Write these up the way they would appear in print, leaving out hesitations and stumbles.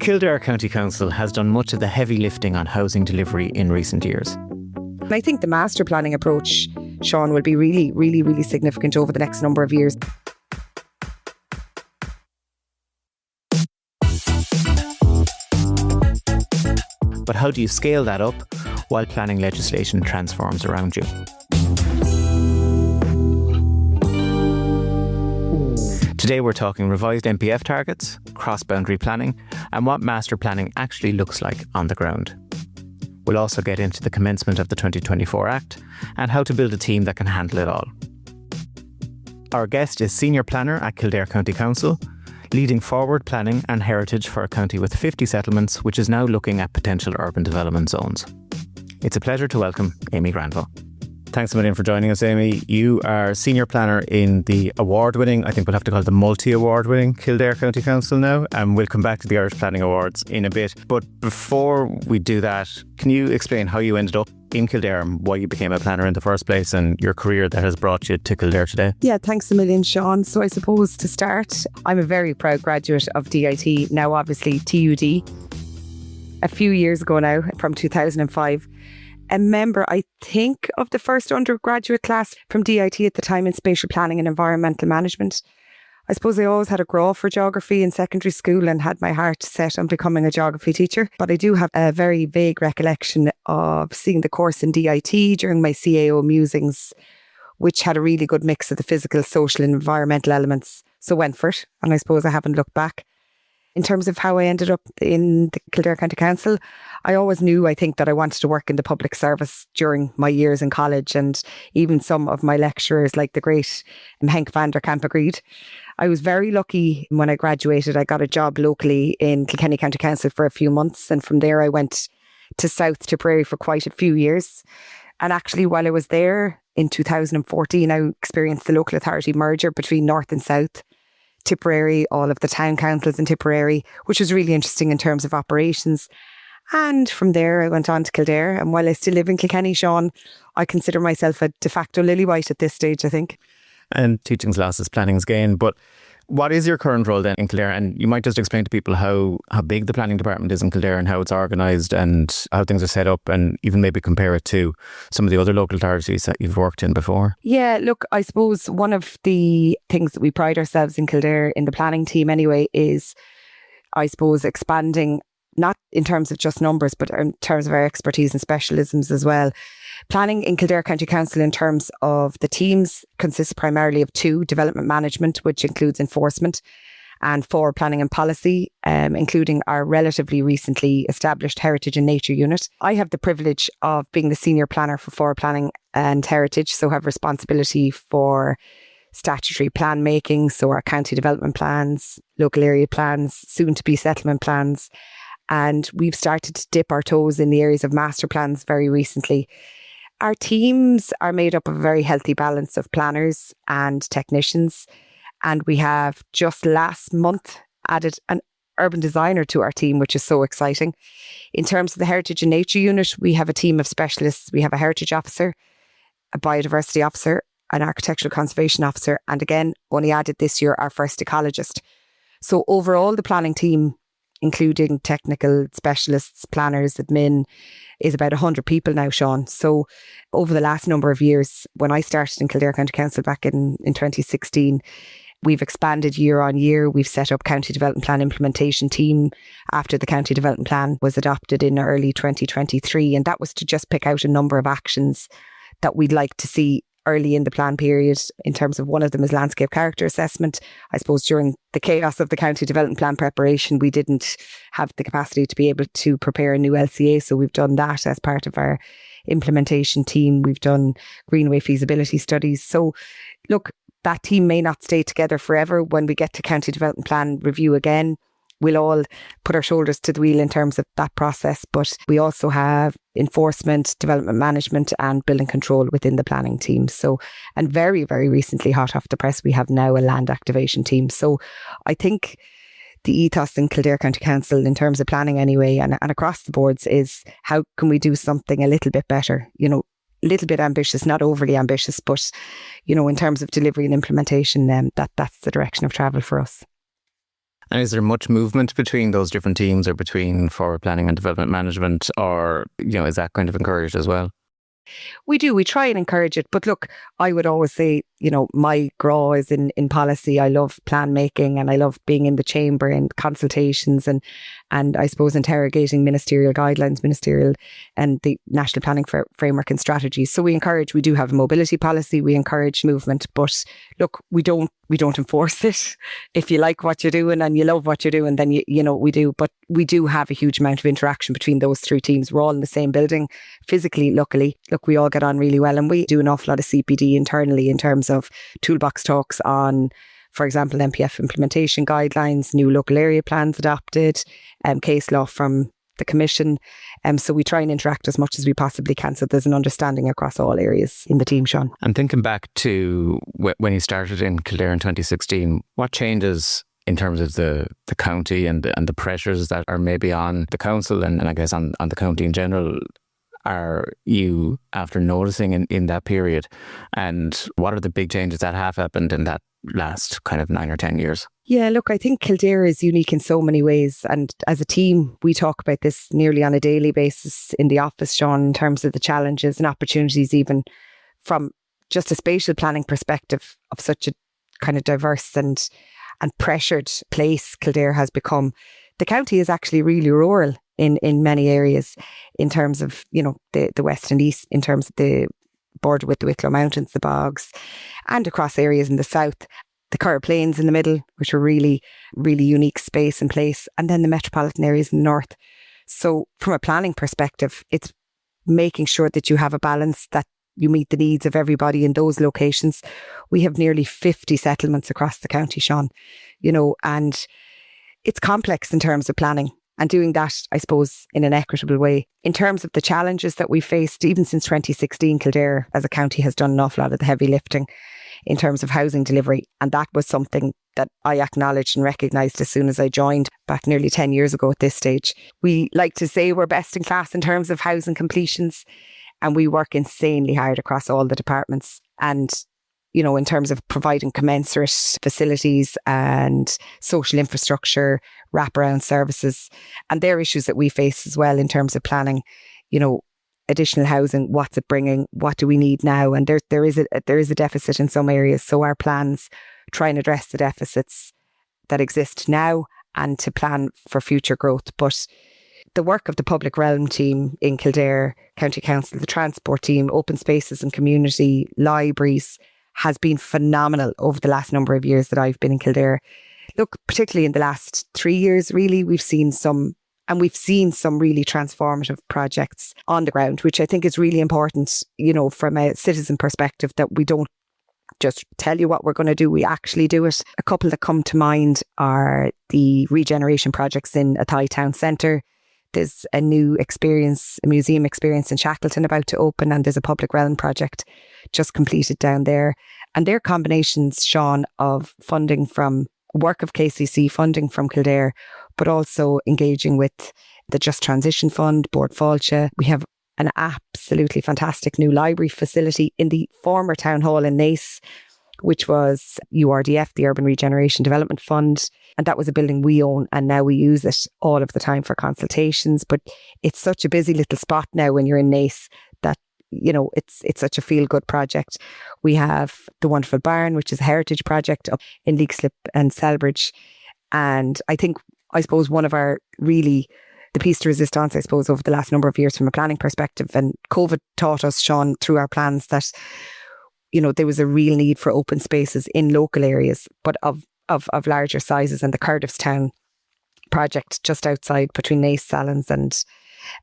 Kildare County Council has done much of the heavy lifting on housing delivery in recent years. I think the master planning approach, Sean, will be really significant over the next number of years. But how do you scale that up while planning legislation transforms around you? Today we're talking revised MPF targets, cross-boundary planning, and what master planning actually looks like on the ground. We'll also get into the commencement of the 2024 Act and how to build a team that can handle it all. Our guest is Senior Planner at Kildare County Council, leading forward planning and heritage for a county with 50 settlements, which is now looking at potential urban development zones. It's a pleasure to welcome Amy Granville. Thanks a million for joining us, Amy. You are Senior Planner in the award-winning, I think we'll have to call it the multi-award-winning Kildare County Council now, and we'll come back to the Irish Planning Awards in a bit. But before we do that, can you explain how you ended up in Kildare and why you became a planner in the first place and your career that has brought you to Kildare today? Yeah, thanks a million, Sean. So I suppose to start, I'm a very proud graduate of DIT, now obviously TUD. A few years ago now, from 2005, a member, I think, of the first undergraduate class from DIT at the time in spatial planning and environmental management. I suppose I always had a grow for geography in secondary school and had my heart set on becoming a geography teacher. But I do have a very vague recollection of seeing the course in DIT during my CAO musings, which had a really good mix of the physical, social and environmental elements. So went for it, and I suppose I haven't looked back. In terms of how I ended up in the Kildare County Council, I always knew, I think, that I wanted to work in the public service during my years in college, and even some of my lecturers, like the great Henk van der Kamp, agreed. I was very lucky when I graduated. I got a job locally in Kilkenny County Council for a few months, and from there I went to South Tipperary for quite a few years. And actually, while I was there in 2014, I experienced the local authority merger between North and South Tipperary, all of the town councils in Tipperary, which was really interesting in terms of operations. And from there, I went on to Kildare. And while I still live in Kilkenny, Sean, I consider myself a de facto Lillywhite at this stage, I think. And teaching's loss is planning's gain. But what is your current role then in Kildare? And you might just explain to people how big the planning department is in Kildare and how it's organised and how things are set up, and even maybe compare it to some of the other local authorities that you've worked in before. Yeah, look, I suppose one of the things that we pride ourselves in Kildare, in the planning team anyway, is, I suppose, expanding, not in terms of just numbers, but in terms of our expertise and specialisms as well. Planning in Kildare County Council in terms of the teams consists primarily of 2: development management, which includes enforcement, and 4: planning and policy, including our relatively recently established heritage and nature unit. I have the privilege of being the senior planner for 4: planning and heritage, so have responsibility for statutory plan making, so our county development plans, local area plans, soon to be settlement plans. And we've started to dip our toes in the areas of master plans very recently. Our teams are made up of a very healthy balance of planners and technicians. And we have just last month added an urban designer to our team, which is so exciting. In terms of the Heritage and Nature Unit, we have a team of specialists. We have a heritage officer, a biodiversity officer, an architectural conservation officer, and again, only added this year, our first ecologist. So overall, the planning team, including technical specialists, planners, admin, is about 100 people now, Sean. So over the last number of years, when I started in Kildare County Council back in 2016, we've expanded year on year. We've set up County Development Plan implementation team after the County Development Plan was adopted in early 2023. And that was to just pick out a number of actions that we'd like to see early in the plan period. In terms of, one of them is landscape character assessment. I suppose during the chaos of the county development plan preparation, we didn't have the capacity to be able to prepare a new LCA. So we've done that as part of our implementation team. We've done greenway feasibility studies. So look, that team may not stay together forever. When we get to county development plan review again, we'll all put our shoulders to the wheel in terms of that process. But we also have enforcement, development management and building control within the planning team. So, and very, very recently, hot off the press, we have now a land activation team. So I think the ethos in Kildare County Council in terms of planning anyway, and across the boards, is how can we do something a little bit better? You know, a little bit ambitious, not overly ambitious, but, you know, in terms of delivery and implementation, that's the direction of travel for us. And is there much movement between those different teams or between forward planning and development management, or, is that kind of encouraged as well? We do. We try and encourage it. But look, I would always say, my grow is in policy. I love plan making and I love being in the chamber and consultations and I suppose interrogating ministerial guidelines, and the national planning framework and strategies. So we do have a mobility policy. We encourage movement, but look, we don't enforce it. If you like what you're doing and you love what you're doing, then we do. But we do have a huge amount of interaction between those three teams. We're all in the same building physically, luckily. Look, we all get on really well, and we do an awful lot of CPD internally in terms of toolbox talks on, for example, MPF implementation guidelines, new local area plans adopted, case law from the Commission. So we try and interact as much as we possibly can, so there's an understanding across all areas in the team, Sean. And thinking back to when you started in Kildare in 2016, what changes in terms of the county and the pressures that are maybe on the council and I guess on the county in general are you after noticing in that period? And what are the big changes that have happened in that last kind of 9 or 10 years? Yeah, look, I think Kildare is unique in so many ways. And as a team, we talk about this nearly on a daily basis in the office, Sean, in terms of the challenges and opportunities, even from just a spatial planning perspective of such a kind of diverse and pressured place Kildare has become. The county is actually really rural in many areas in terms of, the west and east, in terms of the border with the Wicklow Mountains, the bogs, and across areas in the south, the Curragh Plains in the middle, which are really, really unique space and place, and then the metropolitan areas in the north. So from a planning perspective, it's making sure that you have a balance, that you meet the needs of everybody in those locations. We have nearly 50 settlements across the county, Sean, and it's complex in terms of planning. And doing that, I suppose, in an equitable way. In terms of the challenges that we faced, even since 2016, Kildare as a county has done an awful lot of the heavy lifting in terms of housing delivery. And that was something that I acknowledged and recognised as soon as I joined back nearly 10 years ago at this stage. We like to say we're best in class in terms of housing completions, and we work insanely hard across all the departments. And in terms of providing commensurate facilities and social infrastructure, wraparound services, and they're issues that we face as well in terms of planning, additional housing, what's it bringing, what do we need now? And there is a deficit in some areas. So our plans try and address the deficits that exist now and to plan for future growth. But the work of the public realm team in Kildare County Council, the transport team, open spaces and community, libraries, has been phenomenal over the last number of years that I've been in Kildare. Look, particularly in the last 3 years, really, we've seen some really transformative projects on the ground, which I think is really important, from a citizen perspective, that we don't just tell you what we're going to do, we actually do it. A couple that come to mind are the regeneration projects in Athy Town Centre. There's a new museum experience in Shackleton about to open, and there's a public realm project just completed down there. And they're combinations, Sean, of funding from work of KCC, funding from Kildare, but also engaging with the Just Transition Fund, Bord Fáilte. We have an absolutely fantastic new library facility in the former town hall in Naas, which was URDF, the Urban Regeneration Development Fund. And that was a building we own, and now we use it all of the time for consultations. But it's such a busy little spot now when you're in Naas that, it's such a feel-good project. We have the wonderful barn, which is a heritage project up in Leixlip and Selbridge. And I suppose one of our really, the piece de resistance, I suppose, over the last number of years from a planning perspective, and COVID taught us, Sean, through our plans that, there was a real need for open spaces in local areas, but of larger sizes. And the Cardiffstown project just outside between Naas, Sallins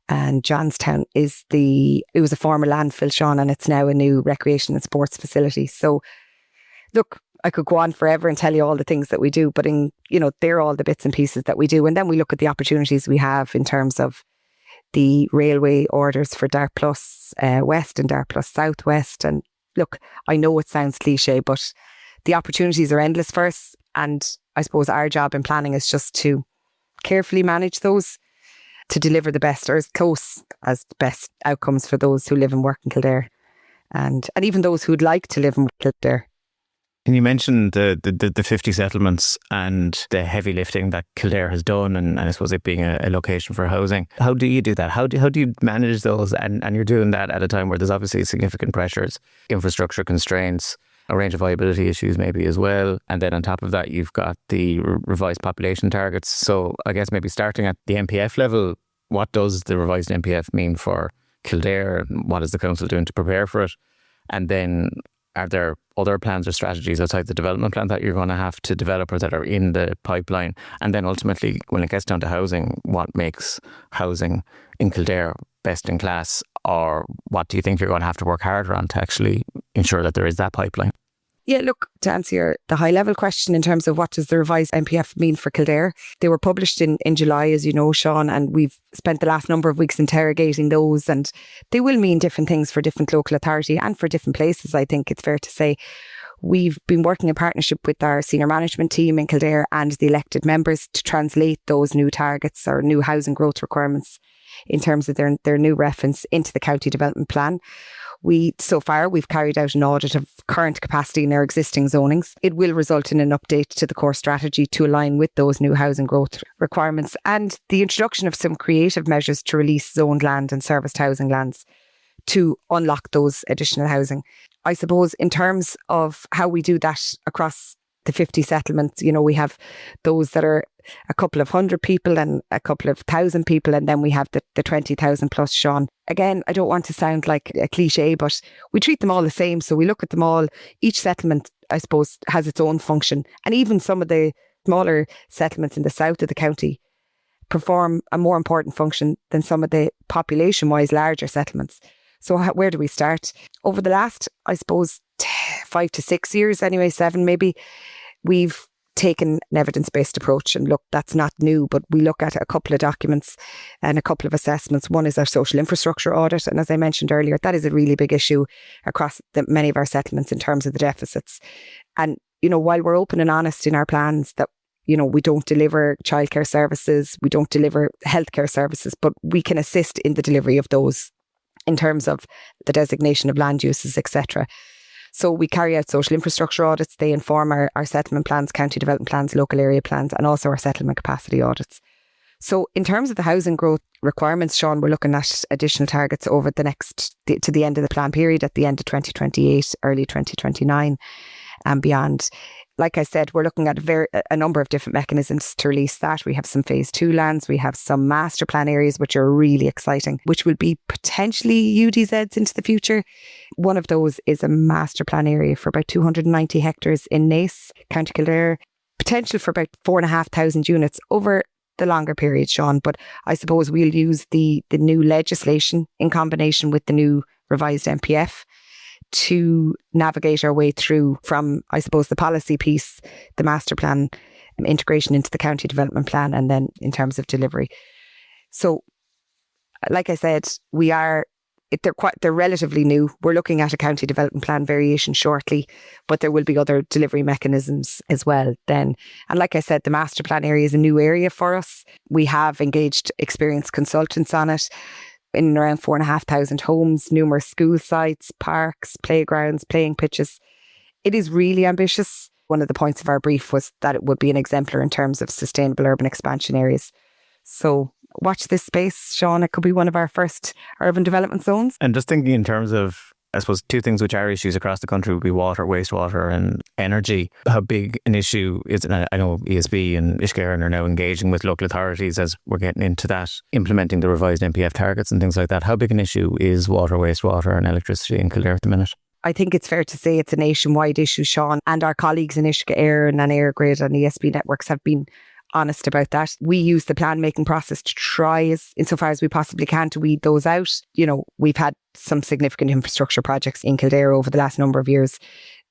and Johnstown it was a former landfill, Sean, and it's now a new recreation and sports facility. So look, I could go on forever and tell you all the things that we do, but they're all the bits and pieces that we do. And then we look at the opportunities we have in terms of the railway orders for Dart Plus West and Dart Plus Southwest. And look, I know it sounds cliche, but the opportunities are endless for us. And I suppose our job in planning is just to carefully manage those to deliver the best, or as close as the best outcomes for those who live and work in Kildare, and even those who'd like to live and work in Kildare. And you mentioned the 50 settlements and the heavy lifting that Kildare has done, and I suppose it being a location for housing. How do you do that? How do you manage those? And you're doing that at a time where there's obviously significant pressures, infrastructure constraints, a range of viability issues maybe as well. And then on top of that, you've got the revised population targets. So I guess maybe starting at the MPF level, what does the revised MPF mean for Kildare? What is the council doing to prepare for it? And then are there other plans or strategies outside the development plan that you're going to have to develop or that are in the pipeline? And then ultimately, when it gets down to housing, what makes housing in Kildare best in class? Or what do you think you're going to have to work harder on to actually ensure that there is that pipeline? Yeah, look, to answer the high level question in terms of what does the revised MPF mean for Kildare, they were published in July, as you know, Sean, and we've spent the last number of weeks interrogating those, and they will mean different things for different local authority and for different places, I think it's fair to say. We've been working in partnership with our senior management team in Kildare and the elected members to translate those new targets or new housing growth requirements in terms of their new reference into the county development plan. So far, we've carried out an audit of current capacity in our existing zonings. It will result in an update to the core strategy to align with those new housing growth requirements and the introduction of some creative measures to release zoned land and serviced housing lands to unlock those additional housing. I suppose in terms of how we do that across the 50 settlements, we have those that are a couple of hundred people and a couple of thousand people, and then we have the 20,000 plus, Sean. Again, I don't want to sound like a cliche, but we treat them all the same. So we look at them all. Each settlement, I suppose, has its own function. And even some of the smaller settlements in the south of the county perform a more important function than some of the population-wise larger settlements. So where do we start? Over the last, I suppose, 5 to 6 years, anyway, 7 maybe, we've taken an evidence-based approach. And look, that's not new, but we look at a couple of documents and a couple of assessments. One is our social infrastructure audit. And as I mentioned earlier, that is a really big issue across many of our settlements in terms of the deficits. And, while we're open and honest in our plans that, we don't deliver childcare services, we don't deliver healthcare services, but we can assist in the delivery of those in terms of the designation of land uses, etc. So we carry out social infrastructure audits. They inform our settlement plans, county development plans, local area plans, and also our settlement capacity audits. So in terms of the housing growth requirements, Sean, we're looking at additional targets over to the end of the plan period, at the end of 2028, early 2029 and beyond. Like I said, we're looking at a number of different mechanisms to release that. We have some phase 2 lands. We have some master plan areas, which are really exciting, which will be potentially UDZs into the future. One of those is a master plan area for about 290 hectares in Naas, County Kildare. Potential for about 4,500 units over the longer period, Sean. But I suppose we'll use the new legislation in combination with the new revised MPF to navigate our way through from, I suppose, the policy piece, the master plan integration into the county development plan, and then in terms of delivery. So, like I said, they're relatively new. We're looking at a county development plan variation shortly, but there will be other delivery mechanisms as well then. And like I said, the master plan area is a new area for us. We have engaged experienced consultants on it, in around 4,500 homes, numerous school sites, parks, playgrounds, playing pitches. It is really ambitious. One of the points of our brief was that it would be an exemplar in terms of sustainable urban expansion areas. So watch this space, Sean. It could be one of our first urban development zones. And just thinking in terms of, I suppose, two things which are issues across the country would be water, wastewater and energy. How big an issue is it? I know ESB and Ishgaren are now engaging with local authorities as we're getting into that, implementing the revised MPF targets and things like that. How big an issue is water, wastewater and electricity in Kildare at the minute? I think it's fair to say it's a nationwide issue, Sean, and our colleagues in Ishgaren and Airgrid and ESB networks have been honest about that. We use the plan making process to try insofar as we possibly can to weed those out. We've had some significant infrastructure projects in Kildare over the last number of years.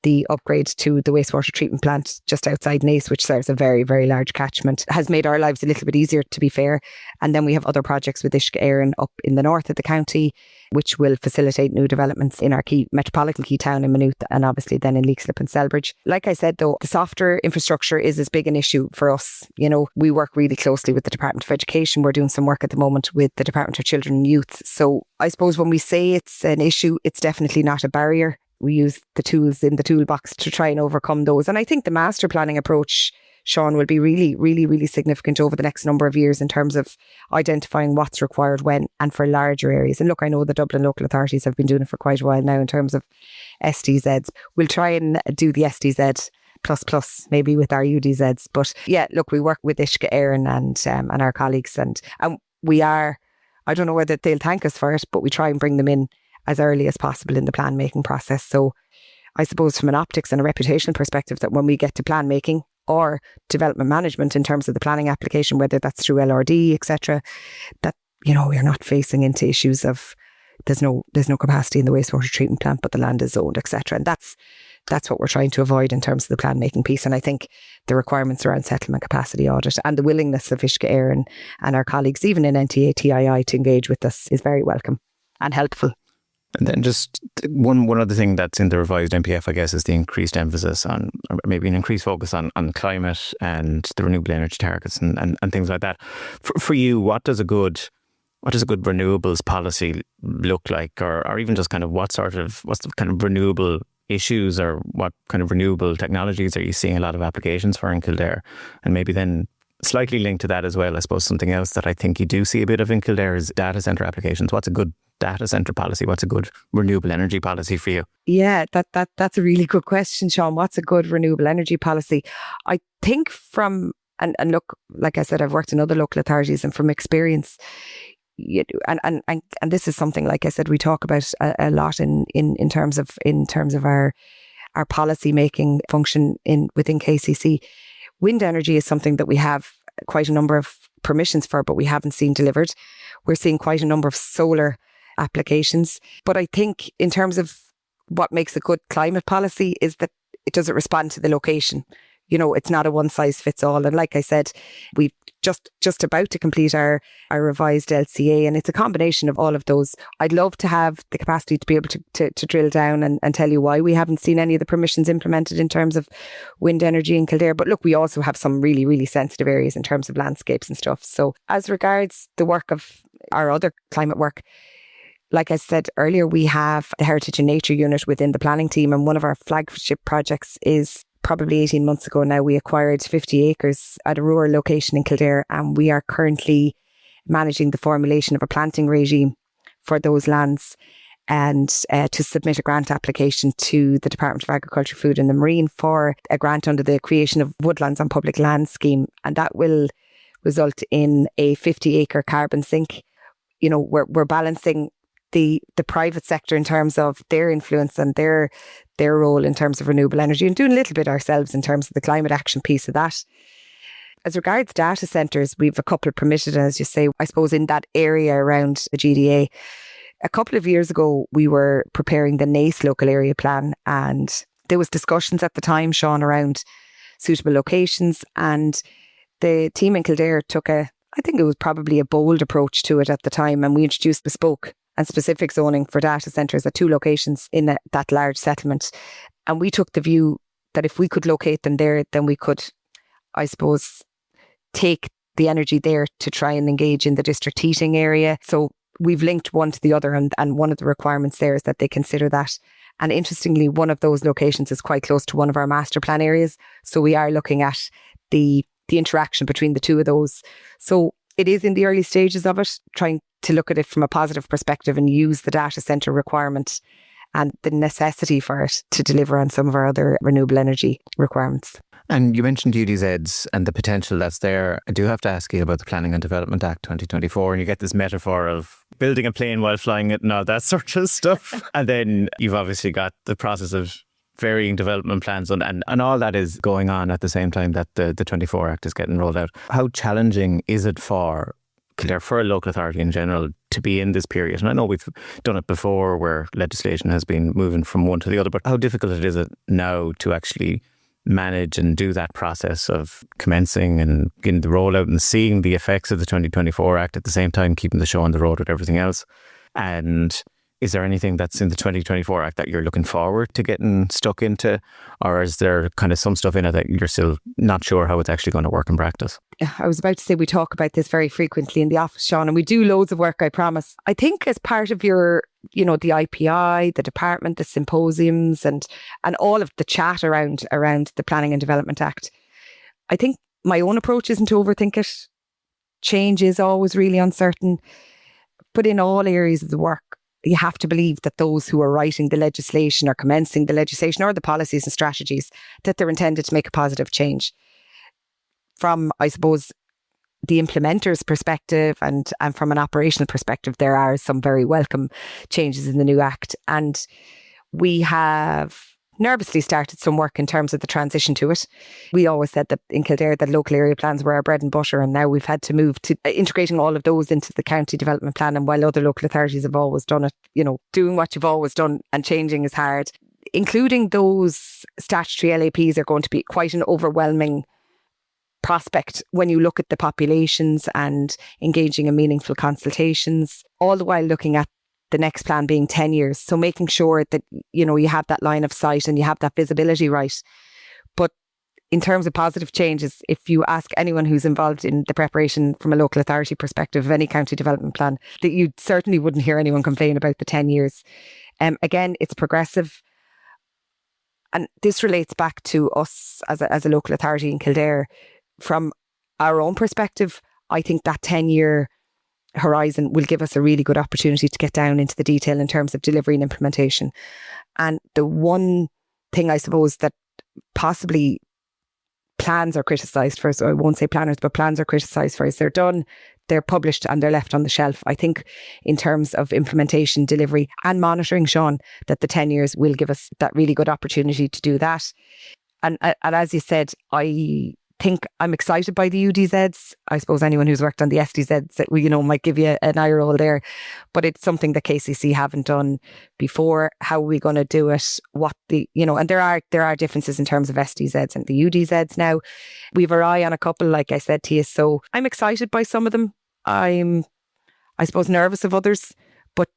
The upgrade to the wastewater treatment plant just outside Naas, which serves a very, very large catchment, has made our lives a little bit easier, to be fair. And then we have other projects with Ishgaren up in the north of the county, which will facilitate new developments in our metropolitan key town in Maynooth and obviously then in Leixlip and Selbridge. Like I said, though, the softer infrastructure is as big an issue for us. We work really closely with the Department of Education. We're doing some work at the moment with the Department of Children and Youth. So I suppose when we say it's an issue, it's definitely not a barrier. we use the tools in the toolbox to try and overcome those. And I think the master planning approach, Sean, will be really, really, really significant over the next number of years in terms of identifying what's required when and for larger areas. And look, I know the Dublin local authorities have been doing it for quite a while now in terms of SDZs. We'll try and do the SDZ plus maybe with our UDZs. But yeah, look, we work with Uisce Éireann and our colleagues, and we are, I don't know whether they'll thank us for it, but we try and bring them in as early as possible in the plan making process. So I suppose from an optics and a reputational perspective, that when we get to plan making or development management in terms of the planning application, whether that's through LRD, etc., that, you know, we're not facing into issues of there's no capacity in the wastewater treatment plant, but the land is zoned, etc. And that's what we're trying to avoid in terms of the plan making piece. And I think the requirements around settlement capacity audit and the willingness of Uisce Éireann and our colleagues, even in NTA TII, to engage with us is very welcome and helpful. And then just one other thing that's in the revised MPF, I guess, is the increased emphasis on, or maybe an increased focus on climate and the renewable energy targets and things like that. For you, what does a good renewables policy look like, or even just kind of what's the kind of renewable issues, or what kind of renewable technologies are you seeing a lot of applications for in Kildare? And maybe then slightly linked to that as well, I suppose something else that I think you do see a bit of in Kildare is data centre applications. What's a good data centre policy? What's a good renewable energy policy for you? Yeah, that's a really good question, Sean. What's a good renewable energy policy? I think and look, like I said, I've worked in other local authorities, and from experience, and this is something, like I said, we talk about a lot in terms of our policy making function within KCC. Wind energy is something that we have quite a number of permissions for, but we haven't seen delivered. We're seeing quite a number of solar applications. But I think in terms of what makes a good climate policy is that it doesn't respond to the location. You know, it's not a one size fits all. And like I said, we've just about to complete our revised LCA, and it's a combination of all of those. I'd love to have the capacity to be able to drill down and tell you why we haven't seen any of the permissions implemented in terms of wind energy in Kildare. But look, we also have some really, really sensitive areas in terms of landscapes and stuff. So as regards the work of our other climate work, like I said earlier, we have the Heritage and Nature unit within the planning team, and one of our flagship projects is probably 18 months ago now, we acquired 50 acres at a rural location in Kildare, and we are currently managing the formulation of a planting regime for those lands, and to submit a grant application to the Department of Agriculture, Food and the Marine for a grant under the Creation of Woodlands on Public Land scheme. And that will result in a 50-acre carbon sink. You know, we're balancing the private sector in terms of their influence and their role in terms of renewable energy, and doing a little bit ourselves in terms of the climate action piece of that. As regards data centres, we've a couple permitted, as you say, I suppose in that area around the GDA. A couple of years ago, we were preparing the NACE local area plan, and there was discussions at the time, Sean, around suitable locations, and the team in Kildare took I think it was probably a bold approach to it at the time, and we introduced bespoke and specific zoning for data centres at 2 locations in that large settlement. And we took the view that if we could locate them there, then we could, I suppose, take the energy there to try and engage in the district heating area. So we've linked one to the other, and one of the requirements there is that they consider that. And interestingly, one of those locations is quite close to one of our master plan areas. So we are looking at the interaction between the two of those. So it is in the early stages of it, trying to look at it from a positive perspective and use the data centre requirement and the necessity for it to deliver on some of our other renewable energy requirements. And you mentioned UDZs and the potential that's there. I do have to ask you about the Planning and Development Act 2024, and you get this metaphor of building a plane while flying it and all that sort of stuff. And then you've obviously got the process of varying development plans and all that is going on at the same time that the 24 Act is getting rolled out. How challenging is it for Kildare, for a local authority in general, to be in this period? And I know we've done it before where legislation has been moving from one to the other, but how difficult is it now to actually manage and do that process of commencing and getting the rollout and seeing the effects of the 2024 Act at the same time, keeping the show on the road with everything else? And Is there anything that's in the 2024 Act that you're looking forward to getting stuck into? Or is there kind of some stuff in it that you're still not sure how it's actually going to work in practice? I was about to say we talk about this very frequently in the office, Sean, and we do loads of work, I promise. I think as part of your, the IPI, the department, the symposiums and all of the chat around the Planning and Development Act, I think my own approach isn't to overthink it. Change is always really uncertain. But in all areas of the work, you have to believe that those who are writing the legislation or commencing the legislation or the policies and strategies, that they're intended to make a positive change. From, I suppose, the implementer's perspective and from an operational perspective, there are some very welcome changes in the new Act. And we have nervously started some work in terms of the transition to it. We always said that in Kildare that local area plans were our bread and butter, and now we've had to move to integrating all of those into the county development plan. And while other local authorities have always done it, doing what you've always done and changing is hard. Including those statutory LAPs are going to be quite an overwhelming prospect when you look at the populations and engaging in meaningful consultations, all the while looking at the next plan being 10 years. So making sure that, you have that line of sight and you have that visibility right. But in terms of positive changes, if you ask anyone who's involved in the preparation from a local authority perspective of any county development plan, that you certainly wouldn't hear anyone complain about the 10 years. Again, it's progressive. And this relates back to us as a local authority in Kildare. From our own perspective, I think that 10-year horizon will give us a really good opportunity to get down into the detail in terms of delivery and implementation. And the one thing I suppose that possibly plans are criticised for, so I won't say planners, but plans are criticised for, is they're done, they're published and they're left on the shelf. I think in terms of implementation, delivery and monitoring, Sean, that the 10 years will give us that really good opportunity to do that. And as you said, I think I'm excited by the UDZs. I suppose anyone who's worked on the SDZs, might give you an eye roll there. But it's something that KCC haven't done before. How are we going to do it? And there are differences in terms of SDZs and the UDZs now. We've our eye on a couple, like I said to you. So I'm excited by some of them. I'm, I suppose, nervous of others. But,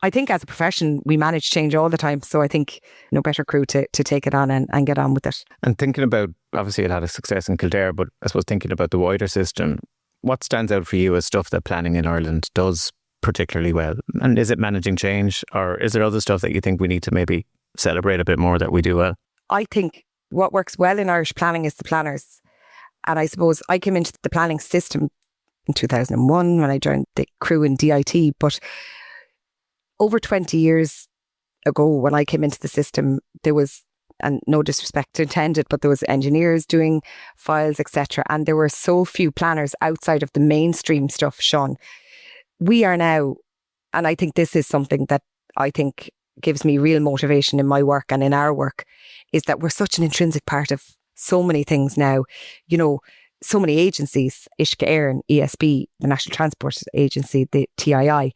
I think as a profession, we manage change all the time. So I think no better crew to take it on and get on with it. And thinking about, obviously it had a success in Kildare, but I suppose thinking about the wider system, what stands out for you as stuff that planning in Ireland does particularly well? And is it managing change, or is there other stuff that you think we need to maybe celebrate a bit more that we do well? I think what works well in Irish planning is the planners. And I suppose I came into the planning system in 2001 when I joined the crew in DIT, but over 20 years ago when I came into the system, there was, and no disrespect intended, but there was engineers doing files, etc. And there were so few planners outside of the mainstream stuff, Sean. We are now, and I think this is something that I think gives me real motivation in my work and in our work, is that we're such an intrinsic part of so many things now. So many agencies, Ishka Air and ESB, the National Transport Agency, the TII,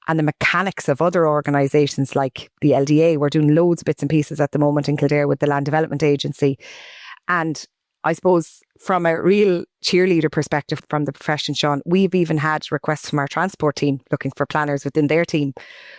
and the mechanics of other organisations like the LDA. We're doing loads of bits and pieces at the moment in Kildare with the Land Development Agency. And I suppose from a real cheerleader perspective from the profession, Sean, we've even had requests from our transport team looking for planners within their team.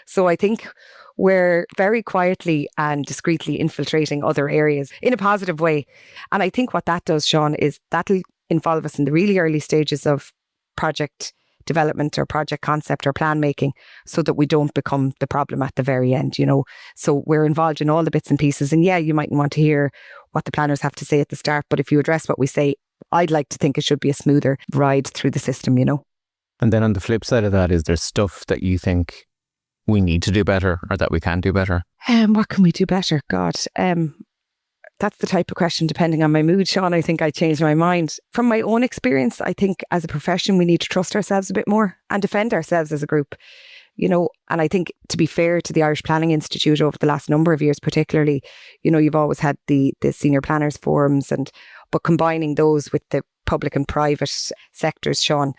So I think we're very quietly and discreetly infiltrating other areas in a positive way. And I think what that does, Sean, is that'll involve us in the really early stages of project development or project concept or plan making, so that we don't become the problem at the very end, So we're involved in all the bits and pieces. And yeah, you mightn't want to hear what the planners have to say at the start, but if you address what we say, I'd like to think it should be a smoother ride through the system, And then on the flip side of that, is there stuff that you think we need to do better or that we can do better? What can we do better? God, that's the type of question, depending on my mood, Sean, I think I changed my mind. From my own experience, I think as a profession, we need to trust ourselves a bit more and defend ourselves as a group, And I think, to be fair to the Irish Planning Institute over the last number of years, particularly, you've always had the senior planners forums, but combining those with the public and private sectors, Sean.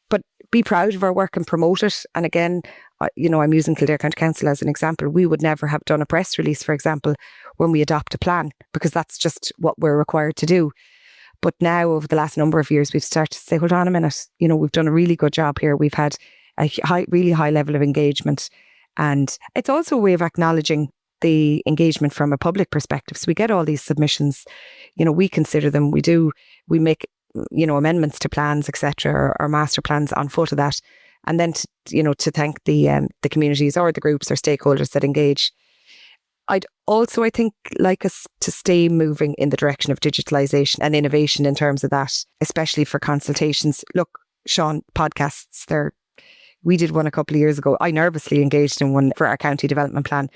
But be proud of our work and promote it. And again, I'm using Kildare County Council as an example. We would never have done a press release, for example, when we adopt a plan, because that's just what we're required to do. But now, over the last number of years, we've started to say, hold on a minute, we've done a really good job here. We've had a really high level of engagement. And it's also a way of acknowledging the engagement from a public perspective. So we get all these submissions, we consider them, we make, amendments to plans, etc., or master plans on foot of that. And then, to thank the communities or the groups or stakeholders that engage. I'd also, I think, like us to stay moving in the direction of digitalisation and innovation in terms of that, especially for consultations. Look, Sean, podcasts, we did one a couple of years ago. I nervously engaged in one for our county development plan.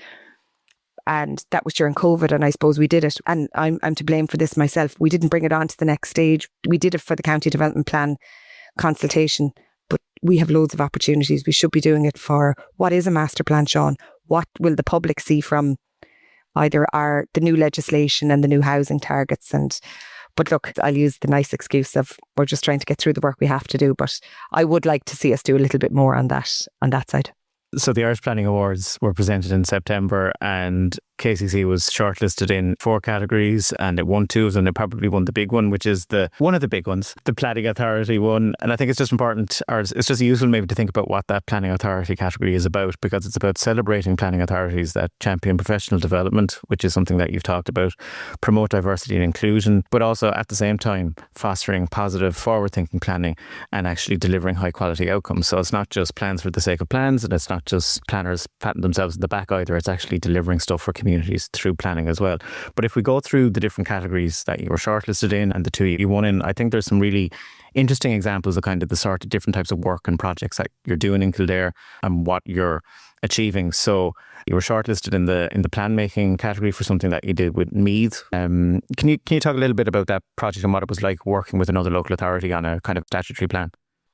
And that was during COVID, and I suppose we did it. And I'm to blame for this myself. We didn't bring it on to the next stage. We did it for the county development plan consultation, but we have loads of opportunities. We should be doing it for what is a master plan, Sean? What will the public see from either the new legislation and the new housing targets? But look, I'll use the nice excuse of we're just trying to get through the work we have to do. But I would like to see us do a little bit more on that side. So the Irish Planning Awards were presented in September, and KCC was shortlisted in 4 categories, and it won 2 of them. It probably won the big one, which is one of the big ones, the Planning Authority one. And I think it's just important, or it's just useful maybe to think about what that Planning Authority category is about, because it's about celebrating planning authorities that champion professional development, which is something that you've talked about, promote diversity and inclusion, but also at the same time fostering positive, forward-thinking planning and actually delivering high-quality outcomes. So it's not just plans for the sake of plans, and it's not just planners patting themselves in the back either. It's actually delivering stuff for communities through planning as well. But if we go through the different categories that you were shortlisted in and the 2 you won in, I think there's some really interesting examples of kind of the sort of different types of work and projects that you're doing in Kildare and what you're achieving. So you were shortlisted in the plan making category for something that you did with Meath. Can you talk a little bit about that project and what it was like working with another local authority on a kind of statutory plan?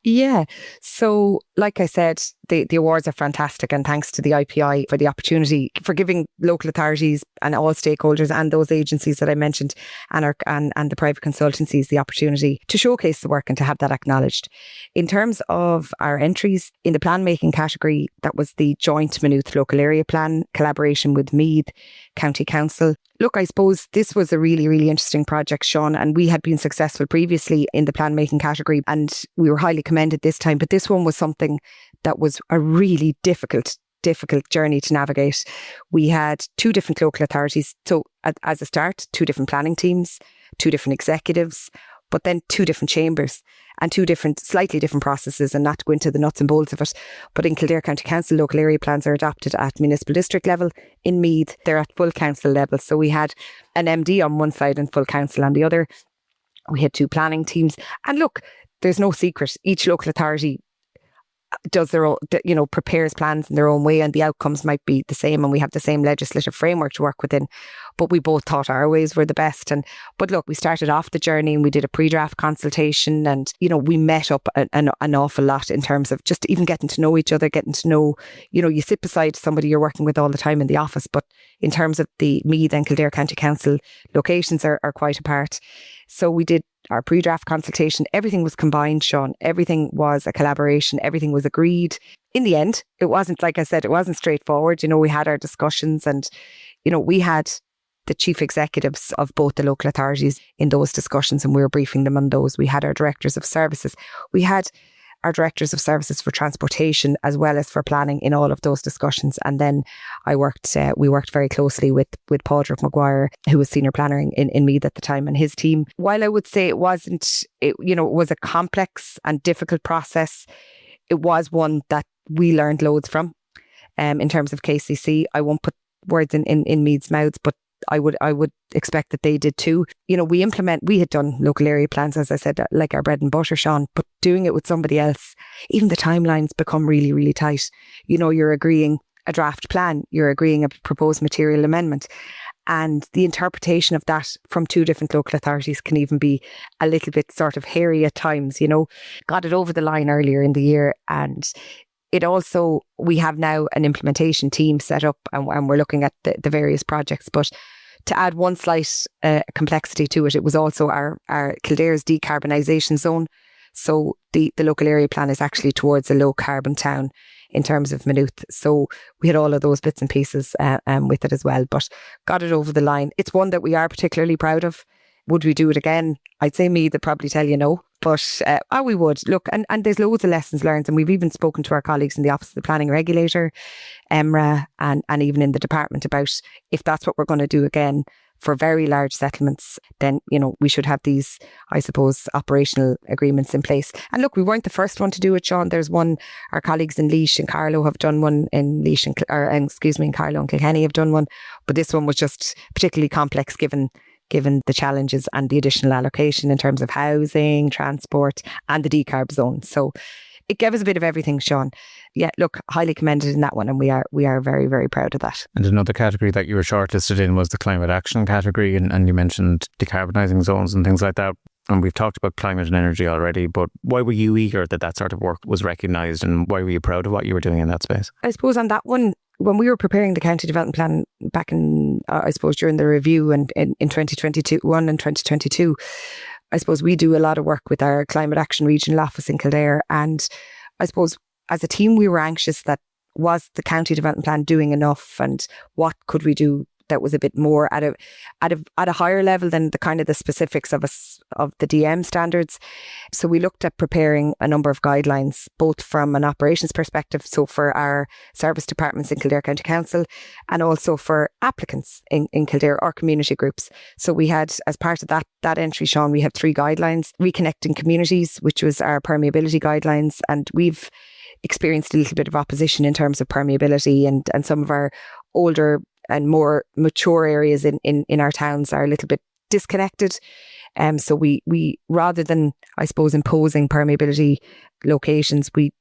Yeah. So like I said, the awards are fantastic, and thanks to the IPI for the opportunity, for giving local authorities and all stakeholders and those agencies that I mentioned and the private consultancies the opportunity to showcase the work and to have that acknowledged. In terms of our entries in the plan making category, that was the joint Maynooth local area plan collaboration with Meath County Council. Look, I suppose this was a really, really interesting project, Sean, and we had been successful previously in the plan making category and we were highly commended this time. But this one was something that was a really difficult journey to navigate. We had 2 different local authorities. So as a start, 2 different planning teams, 2 different executives, but then 2 different chambers and 2 slightly different processes, and not to go into the nuts and bolts of it. But in Kildare County Council, local area plans are adopted at municipal district level. In Meath, they're at full council level. So we had an MD on one side and full council on the other. We had 2 planning teams. And look, there's no secret. Each local authority does their own, prepares plans in their own way, and the outcomes might be the same, and we have the same legislative framework to work within, but we both thought our ways were the best. But look, we started off the journey and we did a pre-draft consultation, and we met up an awful lot in terms of just even getting to know each other, getting to know, you sit beside somebody you're working with all the time in the office, but in terms of the Meath and Kildare County Council locations are quite apart. So we did our pre-draft consultation. Everything was combined, Sean. Everything was a collaboration. Everything was agreed. In the end, it wasn't, like I said, it wasn't straightforward. We had our discussions, and, we had the chief executives of both the local authorities in those discussions, and we were briefing them on those. We had our directors of services. We had our directors of services for transportation as well as for planning in all of those discussions. And then we worked very closely with Padraig Maguire, who was senior planner in Meath at the time, and his team. While I would say it was a complex and difficult process, it was one that we learned loads from. In terms of KCC, I won't put words in Meath's mouths, but I would expect that they did too. We had done local area plans, as I said, like our bread and butter, Sean, but doing it with somebody else, even the timelines become really, really tight. You're agreeing a draft plan, you're agreeing a proposed material amendment, and the interpretation of that from 2 different local authorities can even be a little bit sort of hairy at times. Got it over the line earlier in the year, and we have now an implementation team set up, and we're looking at the various projects. But to add one slight complexity to it, it was also our Kildare's decarbonisation zone. So the local area plan is actually towards a low carbon town in terms of Maynooth. So we had all of those bits and pieces with it as well, but got it over the line. It's one that we are particularly proud of. Would we do it again? I'd say Meath would probably tell you no, But we would. Look, and there's loads of lessons learned, and we've even spoken to our colleagues in the Office of the Planning Regulator, EMRA, and even in the department about if that's what we're going to do again for very large settlements, then, we should have these, I suppose, operational agreements in place. And look, we weren't the first one to do it, Sean. There's one, our colleagues in Laois and Carlow have done one, in Laois and, in Carlow and Kilkenny have done one. But this one was just particularly complex given the challenges and the additional allocation in terms of housing, transport and the decarb zone. So it gave us a bit of everything, Sean. Yeah, look, highly commended in that one, and we are very, very proud of that. And another category that you were shortlisted in was the climate action category, and you mentioned decarbonising zones and things like that. And we've talked about climate and energy already, but why were you eager that sort of work was recognised, and why were you proud of what you were doing in that space? I suppose on that one, when we were preparing the county development plan back in, I suppose, during the review and in 2021 and 2022, I suppose we do a lot of work with our Climate Action Regional Office in Kildare. And I suppose as a team, we were anxious that was the county development plan doing enough, and what could we do that was a bit more at a higher level than the kind of the specifics of the DM standards. So we looked at preparing a number of guidelines, both from an operations perspective, so for our service departments in Kildare County Council, and also for applicants in Kildare or community groups. So we had, as part of that entry, Sean, we have 3 guidelines: reconnecting communities, which was our permeability guidelines, and we've experienced a little bit of opposition in terms of permeability, and some of our older and more mature areas in our towns are a little bit disconnected. So we rather than, I suppose, imposing permeability locations, we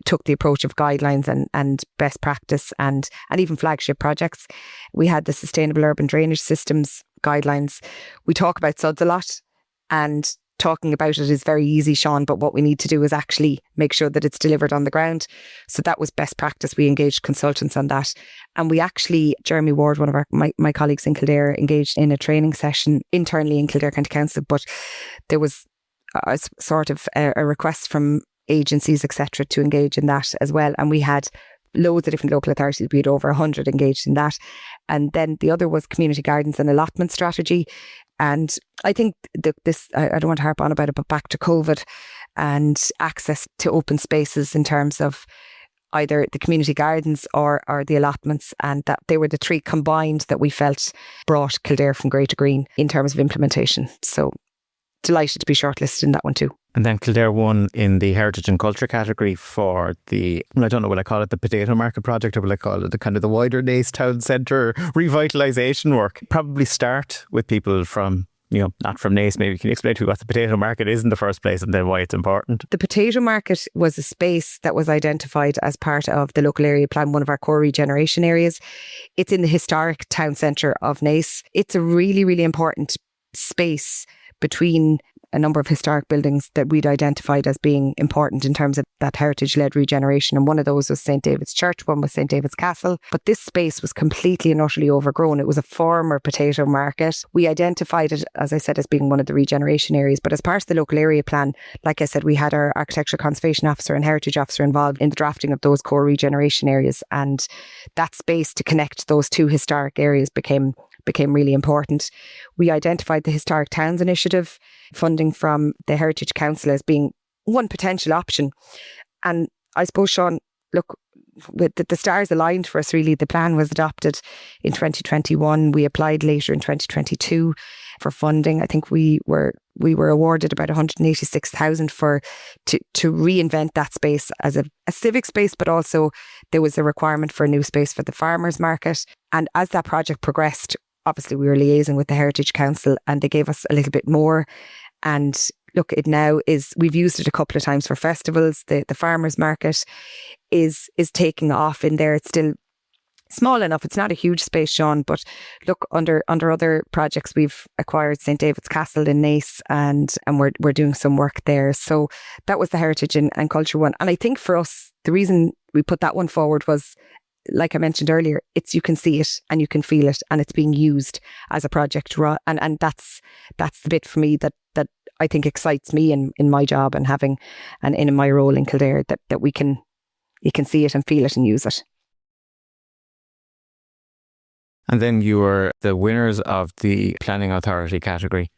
took the approach of guidelines and best practice and even flagship projects. We had the Sustainable Urban Drainage Systems guidelines. We talk about SUDS a lot, and talking about it is very easy, Sean, but what we need to do is actually make sure that it's delivered on the ground. So that was best practice. We engaged consultants on that. And we actually, Jeremy Ward, one of my colleagues in Kildare, engaged in a training session internally in Kildare County Council, but there was a sort of a request from agencies, etc., to engage in that as well. And we had loads of different local authorities. We had over 100 engaged in that. And then the other was community gardens and allotment strategy. And I think this, I don't want to harp on about it, but back to COVID and access to open spaces in terms of either the community gardens or the allotments, and that they were the 3 combined that we felt brought Kildare from grey to green in terms of implementation. So delighted to be shortlisted in that one too. And then Kildare won in the Heritage and Culture category for the, I don't know, will I call it the Potato Market project, or will I call it the kind of the wider Naas Town Centre revitalisation work? Probably start with people from, not from Naas. Maybe can you explain to me what the Potato Market is in the first place, and then why it's important? The Potato Market was a space that was identified as part of the local area plan, one of our core regeneration areas. It's in the historic town centre of Naas. It's a really, really important space between a number of historic buildings that we'd identified as being important in terms of that heritage-led regeneration. And one of those was St. David's Church, one was St. David's Castle. But this space was completely and utterly overgrown. It was a former potato market. We identified it, as I said, as being one of the regeneration areas. But as part of the local area plan, like I said, we had our Architectural Conservation Officer and Heritage Officer involved in the drafting of those core regeneration areas. And that space to connect those 2 historic areas became really important. We identified the Historic Towns Initiative funding from the Heritage Council as being one potential option. And I suppose, Sean, look, with the stars aligned for us, really. The plan was adopted in 2021. We applied later in 2022 for funding. I think we were awarded about 186,000 to reinvent that space as a civic space, but also there was a requirement for a new space for the farmers market. And as that project progressed, obviously we were liaising with the Heritage Council, and they gave us a little bit more. And look, it now is, we've used it a couple of times for festivals. The farmers market is taking off in there. It's still small enough. It's not a huge space, Sean, but look, under other projects, we've acquired St. David's Castle in Naas, and we're doing some work there. So that was the Heritage and Culture one. And I think for us, the reason we put that one forward was, like I mentioned earlier, it's, you can see it and you can feel it, and it's being used as a project. And that's the bit for me that I think excites me in my job and having, and in my role in Kildare, that you can see it and feel it and use it. And then you were the winners of the Planning Authority category.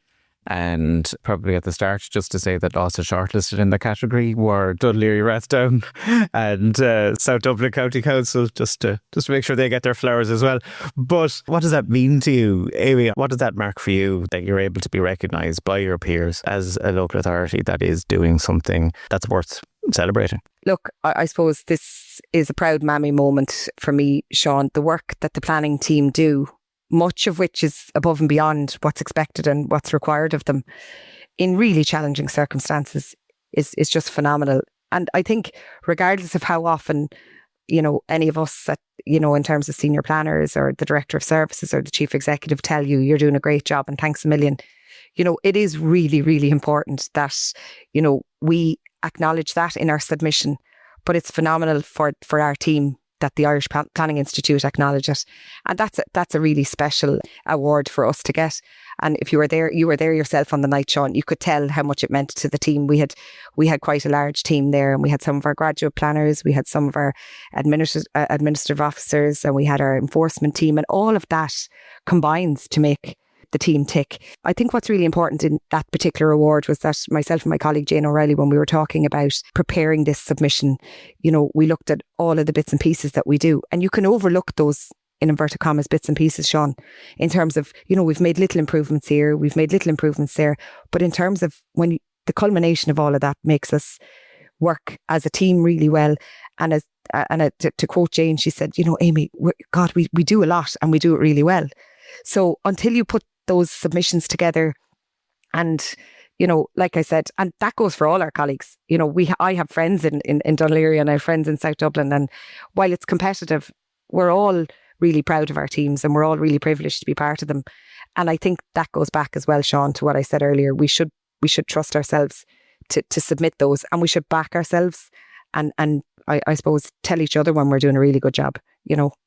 And probably at the start, just to say that also shortlisted in the category were Dún Laoghaire Rathdown and South Dublin County Council, just to make sure they get their flowers as well. But what does that mean to you, Amy? What does that mark for you, that you're able to be recognised by your peers as a local authority that is doing something that's worth celebrating? Look, I suppose this is a proud mammy moment for me, Sean. The work that the planning team do, much of which is above and beyond what's expected and what's required of them in really challenging circumstances, is just phenomenal. And I think regardless of how often, any of us at, in terms of senior planners or the director of services or the chief executive tell you you're doing a great job and thanks a million, it is really, really important that, we acknowledge that in our submission. But it's phenomenal for our team that the Irish Planning Institute acknowledge it. And that's a really special award for us to get. And if you were there yourself on the night, Sean, you could tell how much it meant to the team. We had quite a large team there, and we had some of our graduate planners, we had some of our administrative officers, and we had our enforcement team, and all of that combines to make the team tick. I think what's really important in that particular award was that myself and my colleague Jane O'Reilly, when we were talking about preparing this submission, we looked at all of the bits and pieces that we do, and you can overlook those, in inverted commas, bits and pieces, Sean, in terms of, we've made little improvements here, we've made little improvements there, but in terms of the culmination of all of that makes us work as a team really well. And to quote Jane, she said, Amy, we do a lot and we do it really well. So until you put those submissions together, and like I said, and that goes for all our colleagues. I have friends in Dún Laoghaire and I have friends in South Dublin, and while it's competitive, we're all really proud of our teams and we're all really privileged to be part of them. And I think that goes back as well, Sean, to what I said earlier. We should trust ourselves to submit those, and we should back ourselves and I suppose tell each other when we're doing a really good job,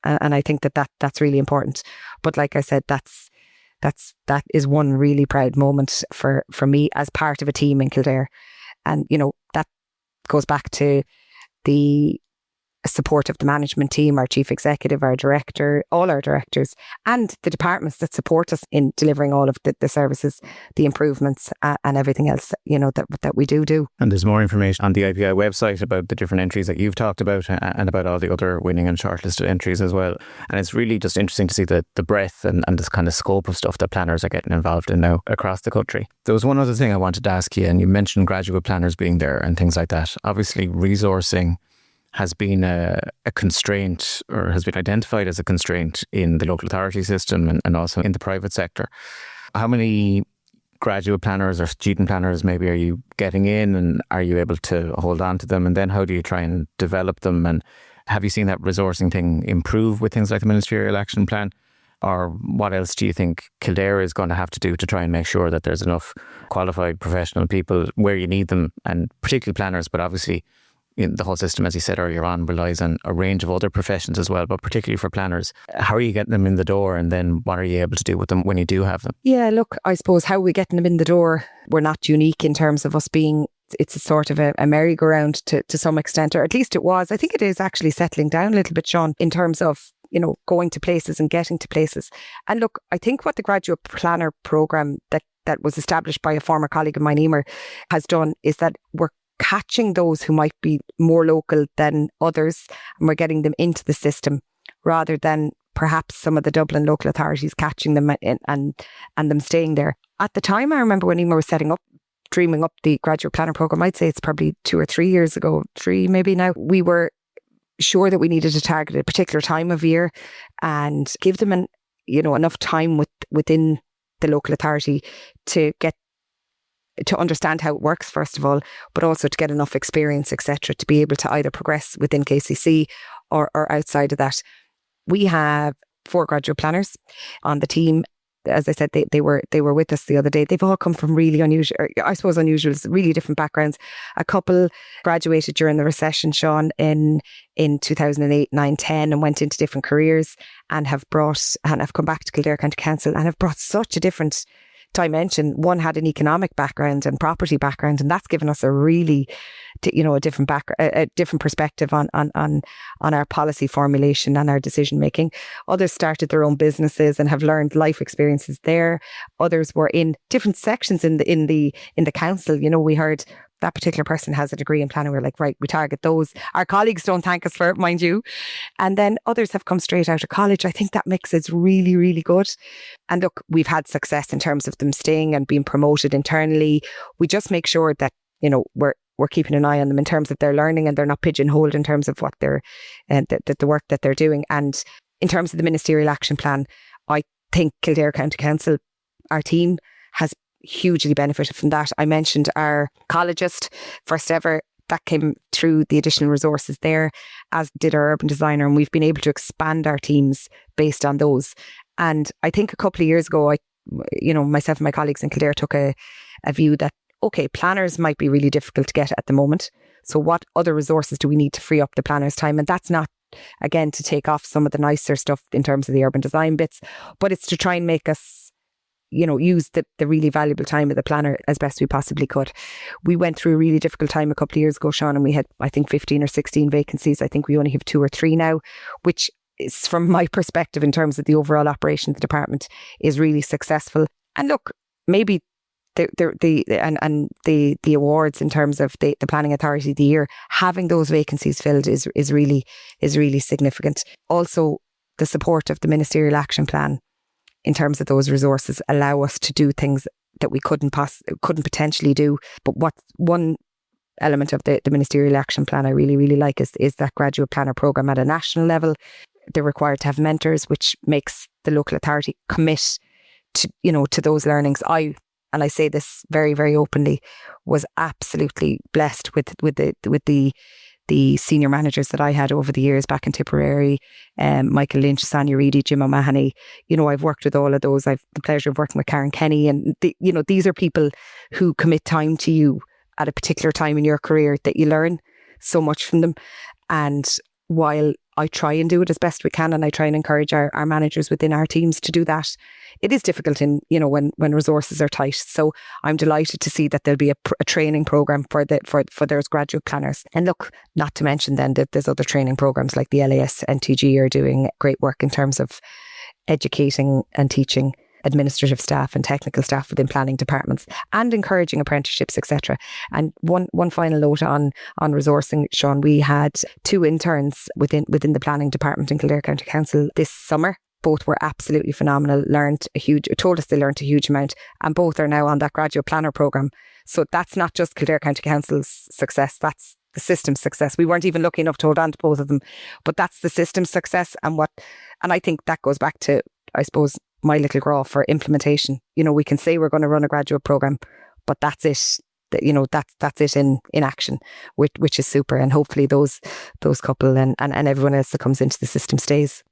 and I think that's really important. But like I said, that is one really proud moment for me as part of a team in Kildare. And, that goes back to the support of the management team, our chief executive, our director, all our directors, and the departments that support us in delivering all of the services, the improvements, and everything else, that we do. And there's more information on the IPI website about the different entries that you've talked about and about all the other winning and shortlisted entries as well. And it's really just interesting to see the breadth and this kind of scope of stuff that planners are getting involved in now across the country. There was one other thing I wanted to ask you, and you mentioned graduate planners being there and things like that. Obviously, resourcing has been a constraint, or has been identified as a constraint in the local authority system and also in the private sector. How many graduate planners or student planners maybe are you getting in, and are you able to hold on to them? And then how do you try and develop them? And have you seen that resourcing thing improve with things like the Ministerial Action Plan? Or what else do you think Kildare is going to have to do to try and make sure that there's enough qualified professional people where you need them, and particularly planners, but obviously the whole system, as you said earlier on, relies on a range of other professions as well, but particularly for planners. How are you getting them in the door, and then what are you able to do with them when you do have them? Yeah, look, I suppose how are we getting them in the door? We're not unique in terms of us being, it's a sort of a merry-go-round to some extent, or at least it was. I think it is actually settling down a little bit, Sean, in terms of, going to places and getting to places. And look, I think what the graduate planner programme that was established by a former colleague of mine, Emer, has done is that we're catching those who might be more local than others, and we're getting them into the system rather than perhaps some of the Dublin local authorities catching them and them staying there. At the time, I remember when Emer was dreaming up the graduate planner programme, I'd say it's probably 2 or 3 years ago, 3 maybe now, we were sure that we needed to target a particular time of year and give them enough time within the local authority to understand how it works, first of all, but also to get enough experience, etc., to be able to either progress within KCC or outside of that. We have 4 graduate planners on the team. As I said, they were with us the other day. They've all come from really unusual, really different backgrounds. A couple graduated during the recession, Sean, in 2008, 9, 10, and went into different careers and have come back to Kildare County Council and have brought such a different dimension. One had an economic background and property background, and that's given us a really a different perspective on our policy formulation and our decision making. Others started their own businesses and have learned life experiences there. Others were in different sections in the council. We heard that particular person has a degree in planning. We're like, right, we target those. Our colleagues don't thank us for it, mind you. And then others have come straight out of college. I think that mix is really, really good. And look, we've had success in terms of them staying and being promoted internally. We just make sure that, we're keeping an eye on them in terms of their learning, and they're not pigeonholed in terms of what they're, the work that they're doing. And in terms of the ministerial action plan, I think Kildare County Council, our team, has hugely benefited from that. I mentioned our ecologist, first ever, that came through the additional resources there, as did our urban designer, and we've been able to expand our teams based on those. And I think a couple of years ago, myself and my colleagues in Kildare took a view that, okay, planners might be really difficult to get at the moment. So what other resources do we need to free up the planners' time? And that's not, again, to take off some of the nicer stuff in terms of the urban design bits, but it's to try and make us use the really valuable time of the planner as best we possibly could. We went through a really difficult time a couple of years ago, Sean, and we had, I think, 15 or 16 vacancies. I think we only have 2 or 3 now, which is, from my perspective, in terms of the overall operation of the department, is really successful. And look, maybe the awards in terms of the Planning Authority of the Year, having those vacancies filled is really significant. Also, the support of the Ministerial Action Plan in terms of those resources allow us to do things that we couldn't potentially do. But what one element of the Ministerial Action Plan I really, really like is that graduate planner programme at a national level. They're required to have mentors, which makes the local authority commit to those learnings. And I say this very, very openly, was absolutely blessed with the senior managers that I had over the years back in Tipperary, Michael Lynch, Sonia Reedy, Jim O'Mahony. I've worked with all of those. I've the pleasure of working with Karen Kenny. And, these are people who commit time to you at a particular time in your career that you learn so much from them. And while I try and do it as best we can, and I try and encourage our managers within our teams to do that, it is difficult when resources are tight. So I'm delighted to see that there'll be a training programme for those graduate planners. And look, not to mention then that there's other training programmes like the LAS NTG are doing great work in terms of educating and teaching administrative staff and technical staff within planning departments, and encouraging apprenticeships, etc. And one final note on resourcing, Sean, we had 2 interns within the planning department in Kildare County Council this summer. Both were absolutely phenomenal, told us they learned a huge amount, and both are now on that graduate planner programme. So that's not just Kildare County Council's success, that's the system's success. We weren't even lucky enough to hold on to both of them, but that's the system's success. And I think that goes back to, I suppose, my little grow for implementation. We can say we're going to run a graduate programme, but that's it. That's it in action, which is super. And hopefully those couple and everyone else that comes into the system stays.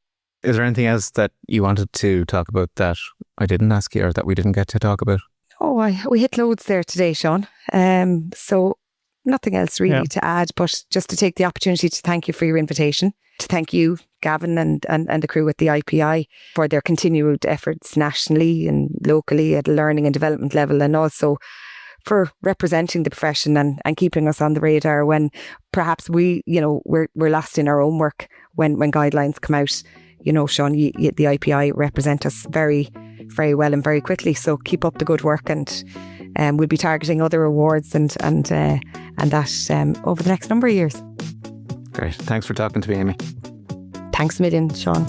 Is there anything else that you wanted to talk about that I didn't ask you, or that we didn't get to talk about? Oh, we hit loads there today, Sean. So nothing else really to add, but just to take the opportunity to thank you for your invitation, to thank you, Gavin, and the crew at the IPI for their continued efforts nationally and locally at a learning and development level, and also for representing the profession and keeping us on the radar when perhaps we're lost in our own work when guidelines come out. Sean, the IPI represent us very, very well and very quickly. So keep up the good work, and we'll be targeting other awards and that over the next number of years. Great. Thanks for talking to me, Amy. Thanks a million, Sean.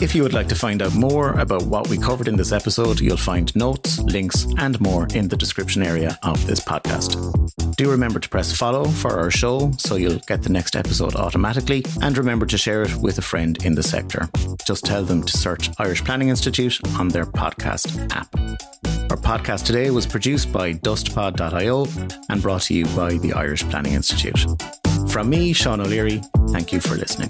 If you would like to find out more about what we covered in this episode, you'll find notes, links, and more in the description area of this podcast. Do remember to press follow for our show so you'll get the next episode automatically, and remember to share it with a friend in the sector. Just tell them to search Irish Planning Institute on their podcast app. Our podcast today was produced by dustpod.io and brought to you by the Irish Planning Institute. From me, Sean O'Leary, thank you for listening.